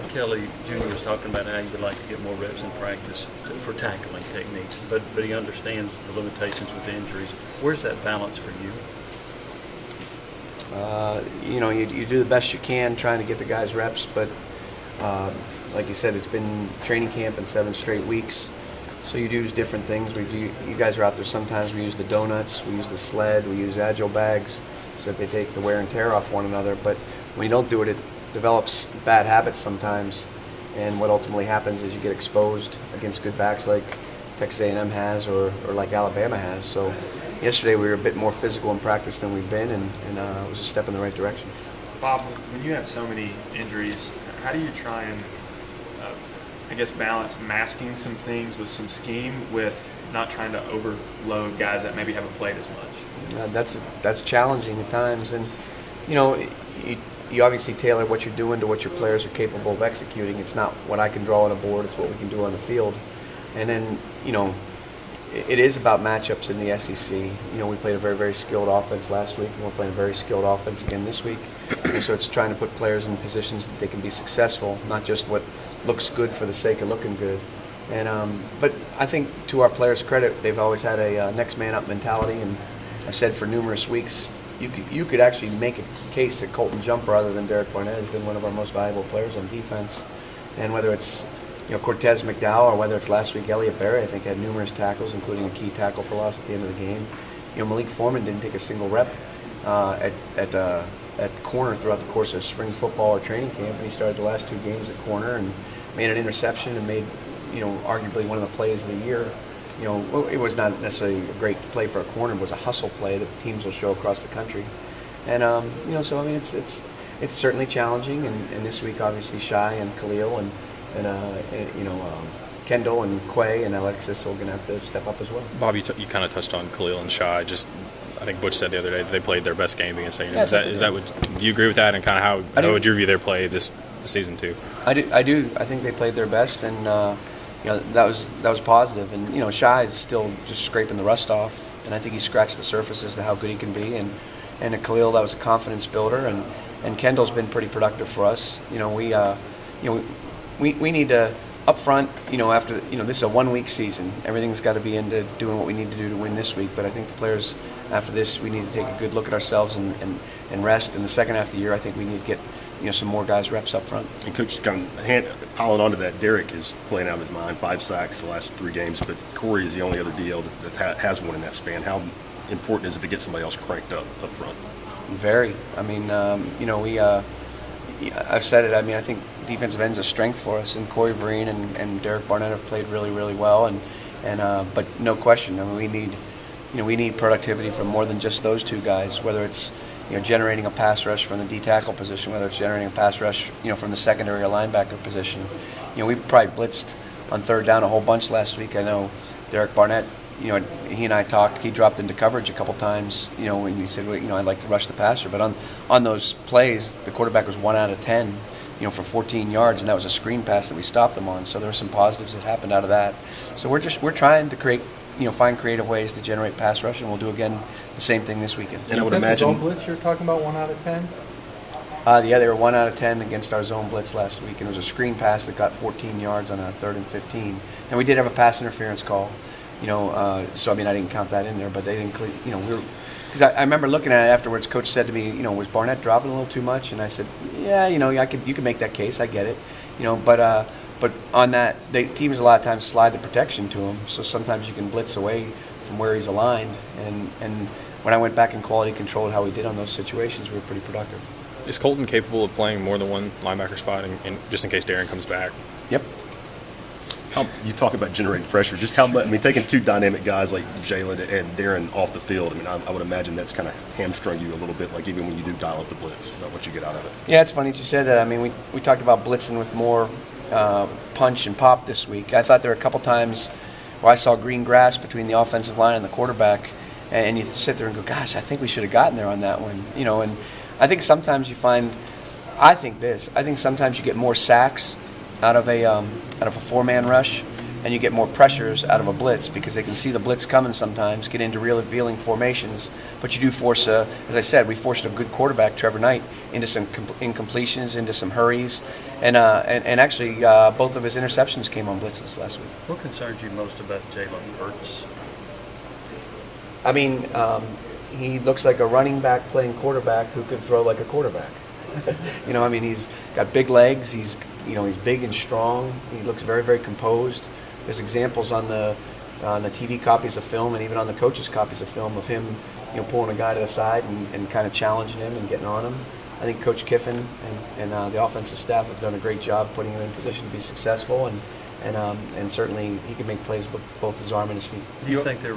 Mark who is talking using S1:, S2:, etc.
S1: Kelly Jr. was talking about how he would like to get more reps in practice for tackling techniques, but he understands the limitations with injuries. Where's that balance for you?
S2: You do the best you can trying to get the guys reps, but like you said, it's been training camp in 7 straight weeks, so you use different things. You guys are out there sometimes. We use the donuts, we use the sled, we use agile bags so that they take the wear and tear off one another, but when you don't do it, it develops bad habits sometimes, and what ultimately happens is you get exposed against good backs like Texas A&M has or like Alabama has. So yesterday we were a bit more physical in practice than we've been, and it was a step in the right direction.
S3: Bob, when you have so many injuries, how do you try and, balance masking some things with some scheme with not trying to overload guys that maybe haven't played as much?
S2: That's challenging at times, and you obviously tailor what you're doing to what your players are capable of executing. It's not what I can draw on a board, it's what we can do on the field. And then, it is about matchups in the SEC. We played a very, very skilled offense last week, and we're playing a very skilled offense again this week. And so it's trying to put players in positions that they can be successful, not just what looks good for the sake of looking good. And but I think to our players' credit, they've always had a next man up mentality, and I've said for numerous weeks, you could actually make a case that Colton Jumper, other than Derek Barnett, has been one of our most valuable players on defense. And whether it's Cortez McDowell or whether it's last week Elliott Berry, I think had numerous tackles, including a key tackle for loss at the end of the game. Malik Foreman didn't take a single rep at corner throughout the course of spring football or training camp, and he started the last 2 games at corner and made an interception and made arguably one of the plays of the year. It was not necessarily a great play for a corner, but it was a hustle play that teams will show across the country. And so I mean, it's certainly challenging. And this week, obviously, Shai and Kahlil and Kendall and Quay and Alexis are going to have to step up as well.
S4: Bob, you kind of touched on Kahlil and Shai. I think Butch said the other day that they played their best game against A&M.
S2: Yeah,
S4: Do you agree with that? And kind of how would you view their play this season too?
S2: I do. I think they played their best, and that was positive. And Shai is still just scraping the rust off, and I think he scratched the surface as to how good he can be. And Kahlil, that was a confidence builder, and Kendall's been pretty productive for us. We need to up front. After this is a 1-week season. Everything's got to be into doing what we need to do to win this week. But I think the players after this, we need to take a good look at ourselves and rest. In the second half of the year, I think we need to get some more guys reps up front.
S5: And Coach, kind of piling onto that, Derek is playing out of his mind. 5 sacks the last 3 games, but Corey is the only other DL that has one in that span. How important is it to get somebody else cranked up front?
S2: Very. I mean, I've said it. I mean, I think defensive end's a strength for us, and Corey Vereen and Derek Barnett have played really, really well. But no question. I mean, we need productivity from more than just those 2 guys. Whether it's generating a pass rush from the D tackle position, whether it's generating a pass rush from the secondary or linebacker position. We probably blitzed on 3rd down a whole bunch last week. I know Derek Barnett. He and I talked. He dropped into coverage a couple times. When he said, I'd like to rush the passer. But on those plays, the quarterback was 1 out of 10. For 14 yards, and that was a screen pass that we stopped them on. So there were some positives that happened out of that. So we're trying to find creative ways to generate pass rush, and we'll do again the same thing this weekend.
S5: And I would imagine
S6: the zone blitz you're talking about, 1 out of 10.
S2: Yeah, they were 1 out of 10 against our zone blitz last week, and it was a screen pass that got 14 yards on a 3rd and 15. And we did have a pass interference call. So I mean, I didn't count that in there, but they didn't. Because I remember looking at it afterwards. Coach said to me, was Barnett dropping a little too much? And I said, yeah, you could make that case. I get it, but on that, the teams a lot of times slide the protection to him. So sometimes you can blitz away from where he's aligned. And when I went back and quality controlled how he did on those situations, we were pretty productive.
S4: Is Colton capable of playing more than one linebacker spot, and just in case Darren comes back?
S2: Yep.
S5: You talk about generating pressure. Just how much? I mean, taking 2 dynamic guys like Jalen and Darren off the field. I mean, I would imagine that's kind of hamstrung you a little bit. Like even when you do dial up the blitz, about what you get out of it.
S2: Yeah, it's funny that you said that. I mean, we talked about blitzing with more punch and pop this week. I thought there were a couple times where I saw green grass between the offensive line and the quarterback, and you sit there and go, "Gosh, I think we should have gotten there on that one." And I think sometimes you find. I think sometimes you get more sacks out of a 4-man rush and you get more pressures out of a blitz because they can see the blitz coming sometimes, get into revealing formations. But you do force, as I said, we forced a good quarterback, Trevor Knight, into some incompletions, into some hurries, and actually both of his interceptions came on blitzes last week.
S1: What concerns you most about Jalen Hurts?
S2: I mean, he looks like a running back playing quarterback who can throw like a quarterback. You know, I mean, he's got big legs. He's big and strong. He looks very, very composed. There's examples on the TV copies of film and even on the coaches' copies of film of him, pulling a guy to the side and kind of challenging him and getting on him. I think Coach Kiffin and the offensive staff have done a great job putting him in position to be successful, and certainly he can make plays with both his arm and his feet.
S1: Do you think they're